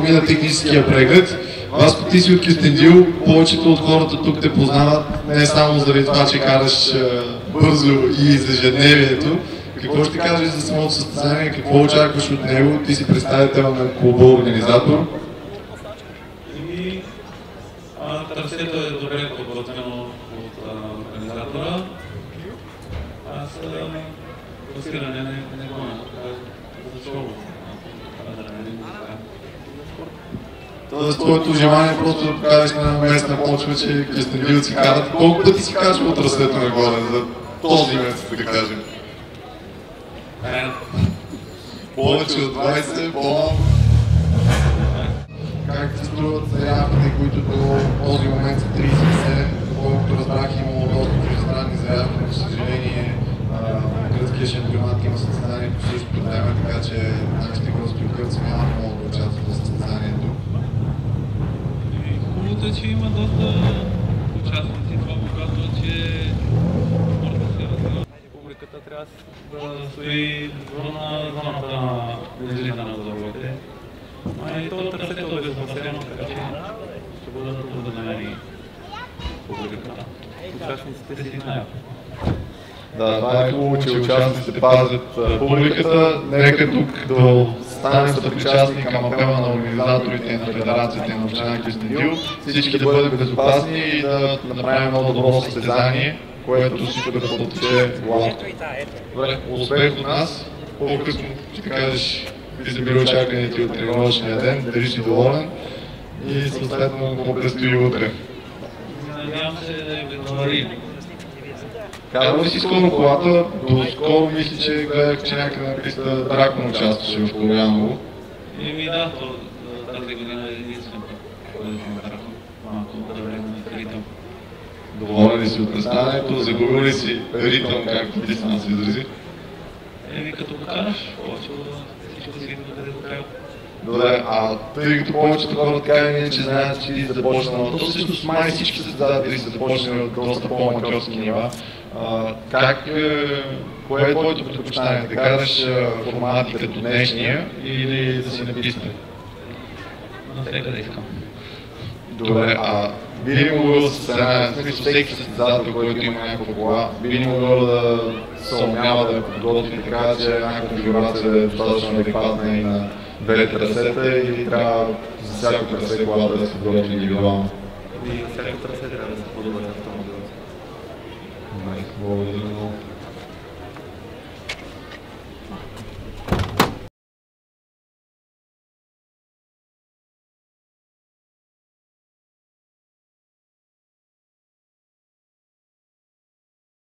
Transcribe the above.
мина техническия преглед. Васко, ти си от Кюстендил, повечето от хората тук те познават не само заради това, че караш бързо и за ежедневието. Какво ще кажеш за самото състезание, какво очакваш от него? Ти си представител на клуба организатор. Трасето е добре подготвено от организатора. Аз класиране не гоня, защо Тоест, твоето желание просто да покажеш на местна почва, че кюстендилци карат. Колко пъти си качва от трасето нагоре за този месец, да кажем? Повече от 20, по-малко. Как ти струват заявките, които до този момент са 37, колкото разбрах, имало доста чуждестранни заявки, но за съжаление гръцкия шампионат има състезание по същото време, така че нашите гости от Гърция няма да могат да участват в състезанието. Хубавото е, че има доста участници, това когато че спорта се развива. Публиката трябва да стои на зоната на излизане на дорогите. И това трасето е безпасено, така че ще бъдат трудно да намери публиката. Участниците си знаят. Да, това е хубаво, че участниците пазят публиката. Нека тук да станем съпричастни към апела на организаторите на Федерацията и на община Кюстендил. Всички да бъдем безопасни и да направим едно добро състезание, което всичко да потече гладко. Добре, успех от нас. По-късно ще кажеш какви са били очакваните от тренировъчния ден, дали си доволен и съответно какво предстои утре. Надявам се да ви говорим. Карал ли си скоро колата? До скоро мисля, че гледах, че някъде на писта Дракон участваше в Кoloяново. Да, тази година е единствен път, който е Дракон. Малко да време на ритъм. Доволен ли си от представянето? Загубил ли си ритъм, както ти сам се изрази? Като го караш, повече всичко си идва къде го трябва. Добре, тъй като повечето хора така или иначе знаят, че ти започнал, то всъщност май всички състезатели са започнали от доста по-аматьорски нива. Кое е твоето предпочитание? Да караш формати като днешния или да си на писта? Навсякъде искам. Добре, би ли могъл с една, всеки състезател, който има някаква кола, би ли могъл да се умява да подготви така, че една конфигурация да е достатъчно адекватна и на двете трасета или трябва за всяко трасе колата да се подготви индивидуално? И всяко трасе трябва да се подобри автомобилът. Благодаря много.